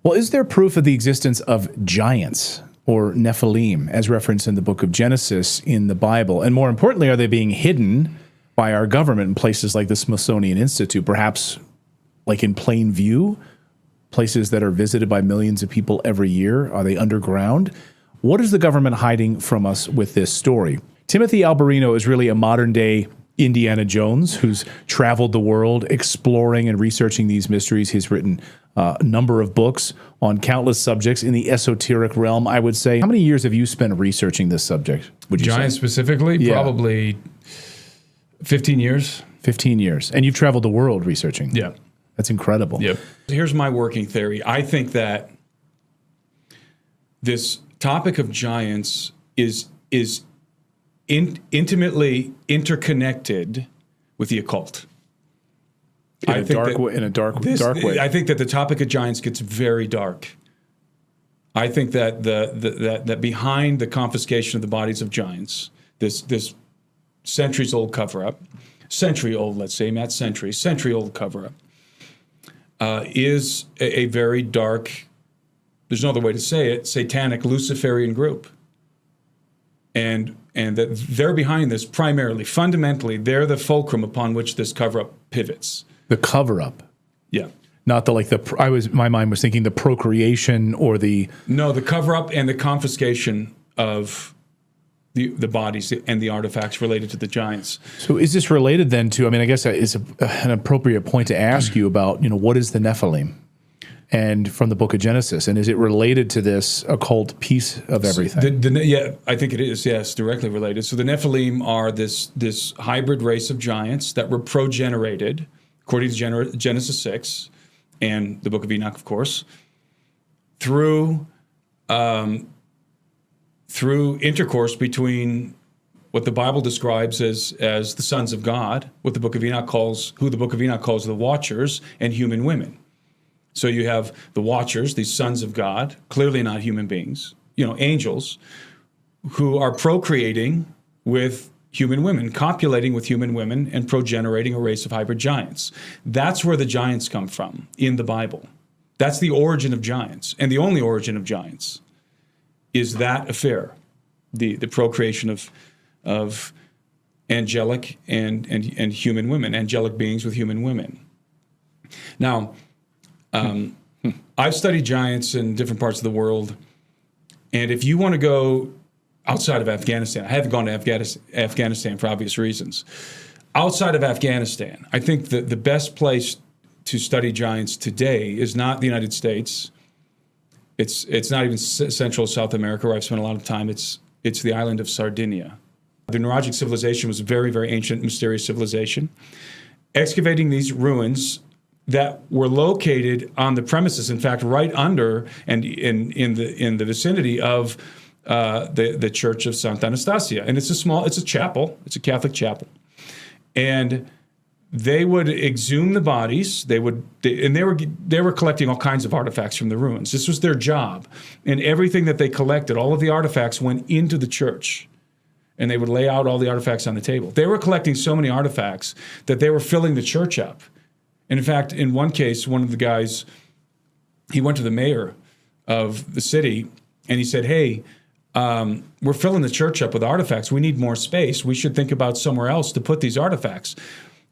Well, is there proof of the existence of giants or Nephilim as referenced in the book of Genesis in the Bible? And more importantly, are they being hidden by our government in places like the Smithsonian Institute, perhaps like in plain view, places that are visited by millions of people every year? Are they underground? What is the government hiding from us with this story? Timothy Alberino is really a modern-day Indiana Jones who's traveled the world exploring and researching these mysteries. He's written a number of books on countless subjects in the esoteric realm, I would say. How many years have you spent researching this subject, would you say? Giants specifically? Yeah. Probably 15 years. 15 years. And you've traveled the world researching. Yeah. That's incredible. Yep. Here's my working theory. I think that this topic of giants is intimately interconnected with the occult. In a dark way. I think that the topic of giants gets very dark. I think that that behind the confiscation of the bodies of giants, this centuries-old cover-up, century-old, let's say, not century, century-old cover-up, is a very dark, there's no other way to say it, satanic Luciferian group. And that they're behind this primarily, fundamentally, they're the fulcrum upon which this cover-up pivots. The cover-up? Yeah. Not the, my mind was thinking the procreation or the... No, the cover-up and the confiscation of the bodies and the artifacts related to the giants. So is this related then to, I mean, I guess it's an appropriate point to ask you about, what is the Nephilim? And from the book of Genesis, and is it related to this occult piece of everything? Yeah, I think it is, yes, directly related. So the Nephilim are this hybrid race of giants that were progenerated, according to Genesis 6, and the book of Enoch, of course, through intercourse between what the Bible describes as the sons of God, what the book of Enoch calls the Watchers, and human women. So you have the Watchers, these sons of God, clearly not human beings, angels, who are procreating with human women, copulating with human women, and progenerating a race of hybrid giants. That's where the giants come from in the Bible. That's the origin of giants, and the only origin of giants is that affair, the procreation of angelic and human women, angelic beings with human women. Now, I've studied giants in different parts of the world, and if you want to go outside of Afghanistan, I haven't gone to Afghanistan for obvious reasons. Outside of Afghanistan, I think that the best place to study giants today is not the United States. It's not even Central South America, where I've spent a lot of time. It's the island of Sardinia. The Nuragic civilization was a very, very ancient, mysterious civilization. Excavating these ruins that were located on the premises, in fact, right under and in the vicinity of the Church of Santa Anastasia, and it's a chapel, it's a Catholic chapel, and they would exhume the bodies. They were collecting all kinds of artifacts from the ruins. This was their job, and everything that they collected, all of the artifacts, went into the church, and they would lay out all the artifacts on the table. They were collecting so many artifacts that they were filling the church up. And in fact, in one case, one of the guys, he went to the mayor of the city and he said, "Hey, we're filling the church up with artifacts. We need more space. We should think about somewhere else to put these artifacts."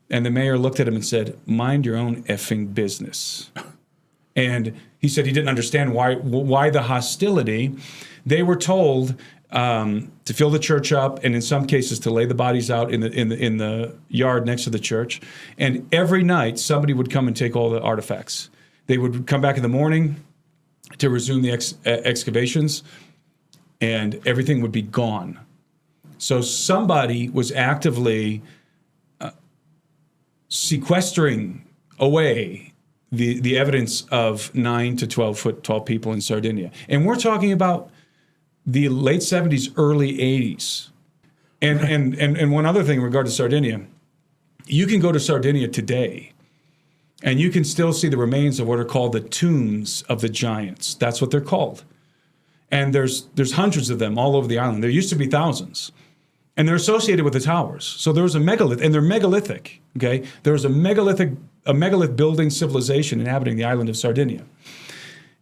And the mayor looked at him and said, "Mind your own effing business." And he said he didn't understand why the hostility. They were told to fill the church up, and in some cases to lay the bodies out in the yard next to the church. And every night somebody would come and take all the artifacts. They would come back in the morning to resume the excavations, and everything would be gone. So somebody was actively sequestering away the evidence of 9 to 12 foot tall people in Sardinia. And we're talking about the late 70s, early 80s. And one other thing in regard to Sardinia, you can go to Sardinia today and you can still see the remains of what are called the tombs of the giants. That's what they're called. And there's hundreds of them all over the island. There used to be thousands. And they're associated with the towers. So there was a megalith, and they're megalithic, okay? There was a megalith building civilization inhabiting the island of Sardinia.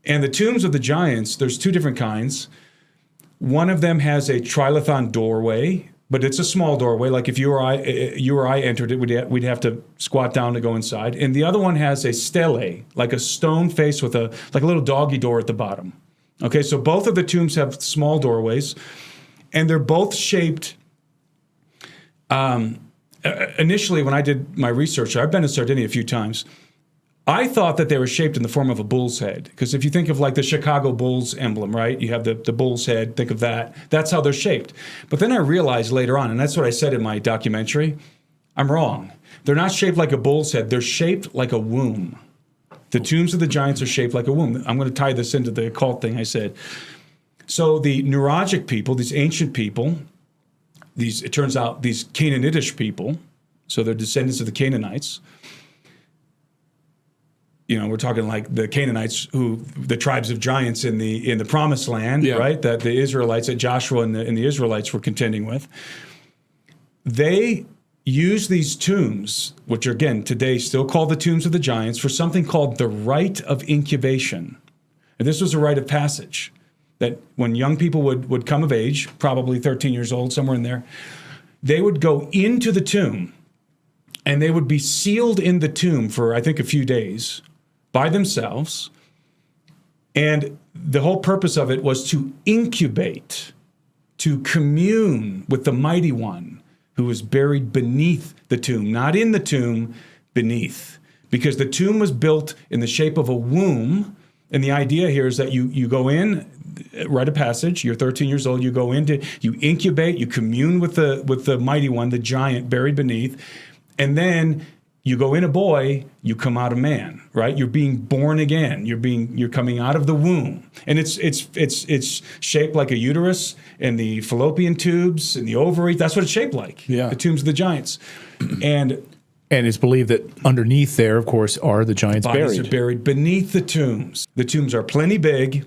And the tombs of the giants, there's two different kinds. One of them has a trilithon doorway, but it's a small doorway. Like if you or I entered it, we'd have to squat down to go inside. And the other one has a stele, like a stone face with a little doggy door at the bottom. Okay, so both of the tombs have small doorways, and they're both shaped. Initially, when I did my research, I've been to Sardinia a few times. I thought that they were shaped in the form of a bull's head. Because if you think of like the Chicago Bulls emblem, right? You have the bull's head, think of that. That's how they're shaped. But then I realized later on, and that's what I said in my documentary, I'm wrong. They're not shaped like a bull's head. They're shaped like a womb. The tombs of the giants are shaped like a womb. I'm going to tie this into the occult thing I said. So the Nuragic people, these ancient people, it turns out these Canaanitish people, so they're descendants of the Canaanites. We're talking like the Canaanites, the tribes of giants in the Promised Land, right? That the Israelites, that Joshua and the Israelites were contending with. They use these tombs, which are again today still called the tombs of the giants, for something called the rite of incubation. And this was a rite of passage that when young people would come of age, probably 13 years old, somewhere in there, they would go into the tomb and they would be sealed in the tomb for, I think, a few days by themselves. And the whole purpose of it was to incubate, to commune with the Mighty One who was buried beneath the tomb, not in the tomb, beneath. Because the tomb was built in the shape of a womb. And the idea here is that you go in, rite of passage, you're 13 years old, you go into, you incubate, you commune with the Mighty One, the giant buried beneath, and then you go in a boy, you come out a man, right? You're being born again. You're coming out of the womb, and it's shaped like a uterus and the fallopian tubes and the ovary. That's what it's shaped like. Yeah, the tombs of the giants, and it's believed that underneath there, of course, are the giants buried. Bodies are buried beneath the tombs. The tombs are plenty big.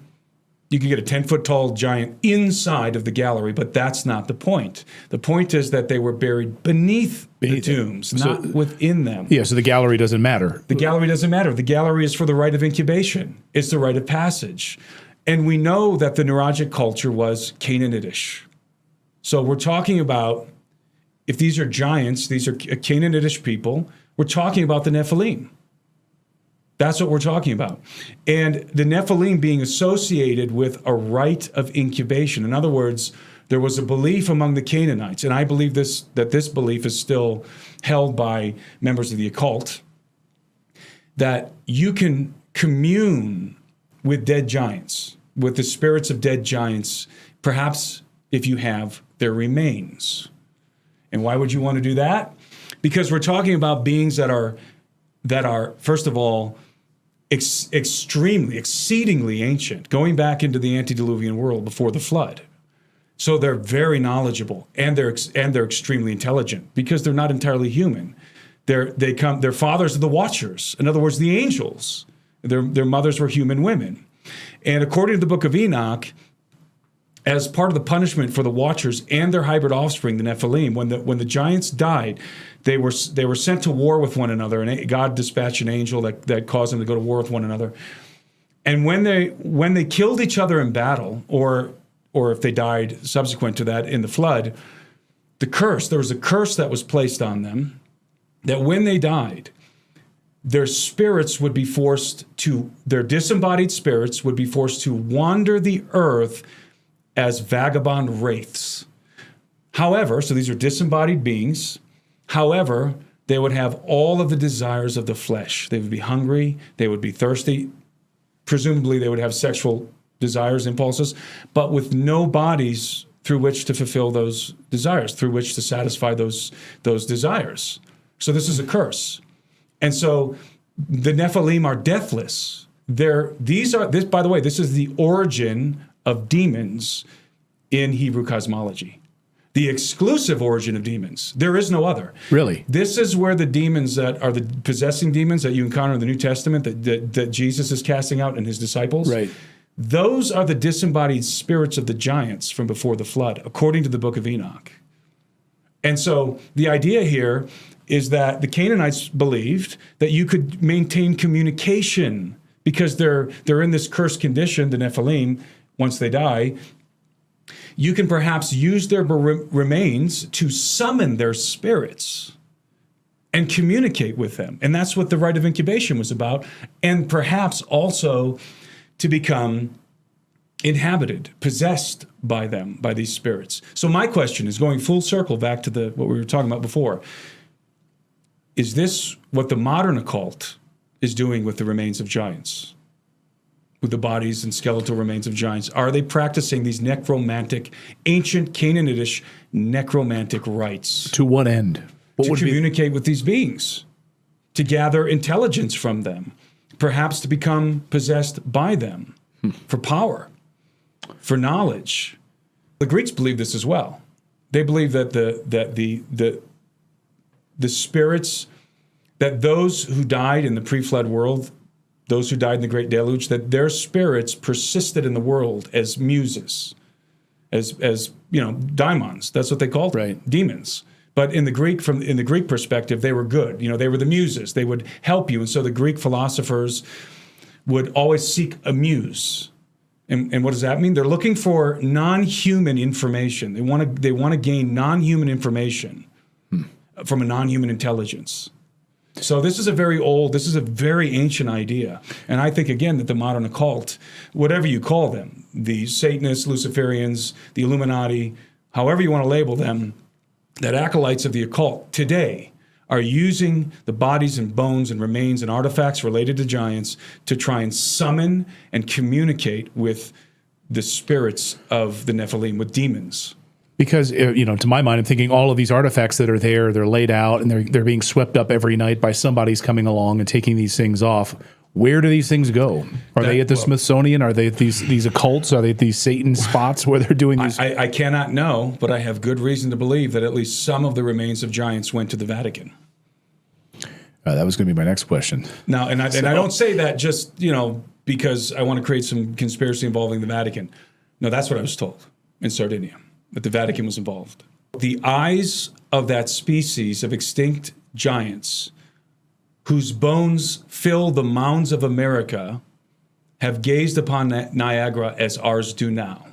You can get a 10-foot tall giant inside of the gallery, but that's not the point. The point is that they were buried beneath the tombs, not within them. Yeah, so the gallery doesn't matter. The gallery doesn't matter. The gallery is for the rite of incubation. It's the rite of passage. And we know that the Nuragic culture was Canaanitish. So we're talking about, if these are giants, these are Canaanitish people, we're talking about the Nephilim. That's what we're talking about. And the Nephilim being associated with a rite of incubation. In other words, there was a belief among the Canaanites, and I believe that this belief is still held by members of the occult, that you can commune with dead giants, with the spirits of dead giants, perhaps if you have their remains. And why would you want to do that? Because we're talking about beings that are first of all, exceedingly ancient, going back into the antediluvian world before the flood. So they're very knowledgeable, and they're extremely intelligent because they're not entirely human. They're fathers of the watchers. In other words, the angels. Their mothers were human women. And according to the book of Enoch, as part of the punishment for the watchers and their hybrid offspring, the Nephilim, when the giants died, they were sent to war with one another, and God dispatched an angel that caused them to go to war with one another. And when they killed each other in battle, or if they died subsequent to that in the flood, there was a curse that was placed on them, that when they died, their disembodied spirits would be forced to wander the earth as vagabond wraiths. However, so these are disembodied beings. However, they would have all of the desires of the flesh. They would be hungry. They would be thirsty. Presumably, they would have sexual desires, impulses, but with no bodies through which to fulfill those desires, through which to satisfy those desires. So this is a curse. And so the Nephilim are deathless. By the way, this is the origin of demons in Hebrew cosmology. The exclusive origin of demons. There is no other. Really? This is where the demons that are the possessing demons that you encounter in the New Testament that Jesus is casting out in his disciples. Right. Those are the disembodied spirits of the giants from before the flood, according to the book of Enoch. And so the idea here is that the Canaanites believed that you could maintain communication because they're in this cursed condition, the Nephilim, once they die. You can perhaps use their remains to summon their spirits and communicate with them. And that's what the rite of incubation was about. And perhaps also to become inhabited, possessed by them, by these spirits. So my question is, going full circle back to what we were talking about before, is this what the modern occult is doing with the remains of giants? With the bodies and skeletal remains of giants? Are they practicing these necromantic, ancient Canaanitish necromantic rites? To what end? What to communicate with these beings, to gather intelligence from them, perhaps to become possessed by them for power, for knowledge. The Greeks believe this as well. They believe that the spirits, that those who died in the pre-flood world, those who died in the Great Deluge, that their spirits persisted in the world as muses, as daimons. That's what they called them, demons. But in the Greek perspective, they were good. They were the muses. They would help you. And so the Greek philosophers would always seek a muse. And what does that mean? They're looking for non-human information. They want to gain non-human information from a non-human intelligence. So this is a very ancient idea. And I think, again, that the modern occult, whatever you call them, the Satanists, Luciferians, the Illuminati, however you want to label them, that acolytes of the occult today are using the bodies and bones and remains and artifacts related to giants to try and summon and communicate with the spirits of the Nephilim, with demons. Because, to my mind, I'm thinking all of these artifacts that are there, they're laid out and they're being swept up every night by somebody's coming along and taking these things off. Where do these things go? Are they at the Smithsonian? Are they at these occults? Are they at these Satan spots where they're doing these? I cannot know, but I have good reason to believe that at least some of the remains of giants went to the Vatican. That was going to be my next question. Now, and I don't say that just because I want to create some conspiracy involving the Vatican. No, that's what I was told in Sardinia, that the Vatican was involved. The eyes of that species of extinct giants, whose bones fill the mounds of America, have gazed upon Niagara as ours do now.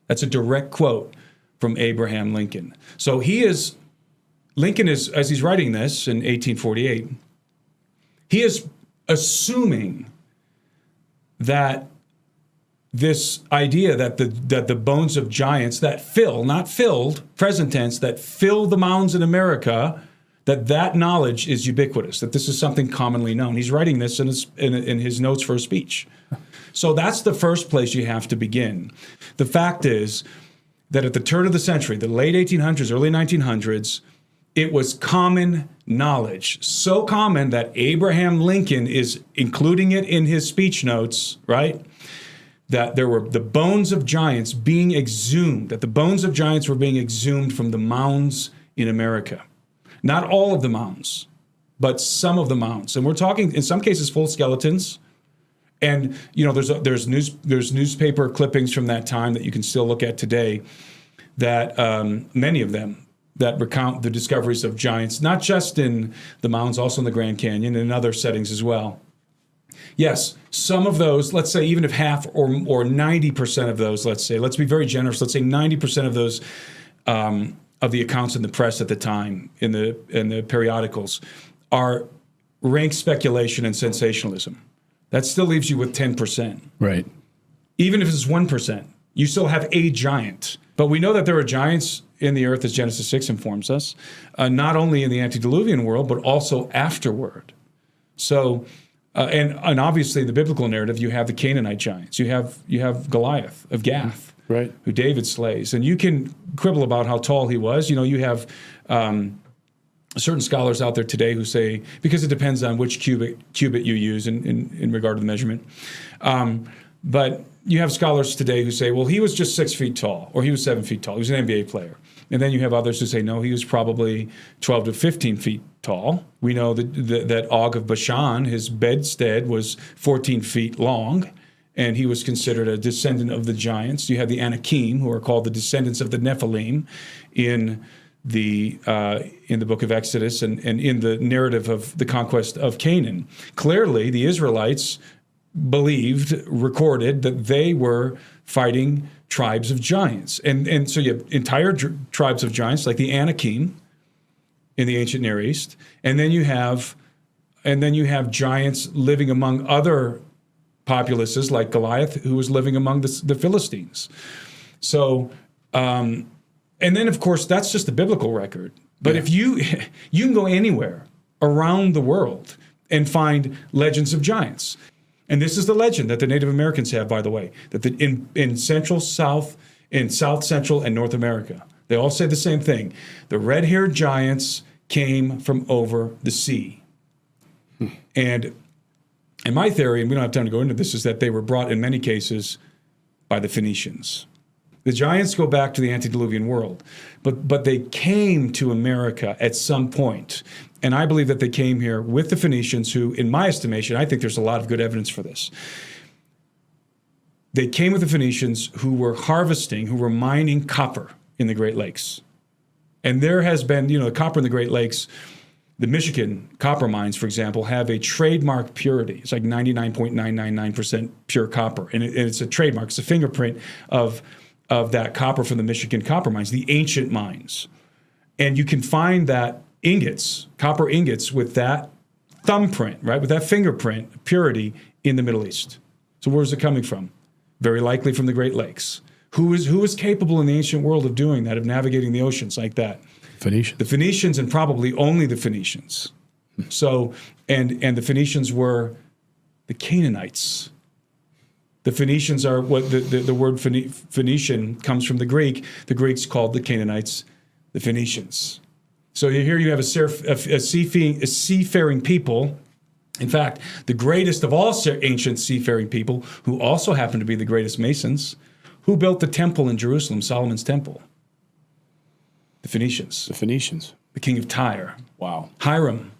That's a direct quote from Abraham Lincoln. So Lincoln is, as he's writing this in 1848, he is assuming that this idea that the bones of giants that fill, not filled, present tense, that fill the mounds in America, that knowledge is ubiquitous, that this is something commonly known. He's writing this in his notes for a speech. So that's the first place you have to begin. The fact is that at the turn of the century, the late 1800s, early 1900s, it was common knowledge, so common that Abraham Lincoln is including it in his speech notes, right? That there were the bones of giants being exhumed, that the bones of giants were being exhumed from the mounds in America. Not all of the mounds, but some of the mounds. And we're talking, in some cases, full skeletons. And, there's newspaper clippings from that time that you can still look at today, that many of them, that recount the discoveries of giants, not just in the mounds, also in the Grand Canyon and in other settings as well. Yes, some of those, let's say even if half or 90% of those, let's be very generous, let's say 90% of those of the accounts in the press at the time, in the periodicals, are rank speculation and sensationalism. That still leaves you with 10%. Right. Even if it's 1%, you still have a giant. But we know that there are giants in the earth, as Genesis 6 informs us, not only in the antediluvian world, but also afterward. So, and obviously in the biblical narrative, you have the Canaanite giants. You have Goliath of Gath, right, who David slays. And you can quibble about how tall he was. You have certain scholars out there today who say, because it depends on which cubit you use in regard to the measurement. But you have scholars today who say, well, he was just 6 feet tall, or he was 7 feet tall. He was an NBA player. And then you have others who say, no, he was probably 12 to 15 feet tall. We know that Og of Bashan, his bedstead was 14 feet long, and he was considered a descendant of the giants. You have the Anakim, who are called the descendants of the Nephilim in the book of Exodus and in the narrative of the conquest of Canaan. Clearly, the Israelites recorded that they were fighting tribes of giants. And so you have entire tribes of giants like the Anakim in the ancient Near East. And then you have giants living among other populaces like Goliath, who was living among the Philistines. So, and then of course, that's just the biblical record. But if you can go anywhere around the world and find legends of giants. And this is the legend that the Native Americans have, by the way, that in South Central and North America, they all say the same thing. The red-haired giants came from over the sea. And my theory, and we don't have time to go into this, is that they were brought in many cases by the Phoenicians. The giants go back to the antediluvian world, but they came to America at some point. And I believe that they came here with the Phoenicians, who, in my estimation, I think there's a lot of good evidence for this. They came with the Phoenicians who were mining copper in the Great Lakes. And there has been, the copper in the Great Lakes, the Michigan copper mines, for example, have a trademark purity. It's like 99.999% pure copper. And it's a trademark. It's a fingerprint of that copper from the Michigan copper mines, the ancient mines. And you can find that copper ingots with that thumbprint, right, with that fingerprint, purity in the Middle East. So where's it coming from? Very likely from the Great Lakes. Who is capable in the ancient world of doing that, of navigating the oceans like that? Phoenicians. The Phoenicians, and probably only the Phoenicians. So, and the Phoenicians were the Canaanites. The Phoenicians are what the word Phoenician comes from the Greek. The Greeks called the Canaanites the Phoenicians. So here you have a seafaring people. In fact, the greatest of all ancient seafaring people, who also happen to be the greatest Masons, who built the temple in Jerusalem, Solomon's temple? The Phoenicians. The Phoenicians. The king of Tyre. Wow. Hiram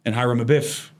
and 𝗖𝘆𝗰𝗶𝗶𝗁.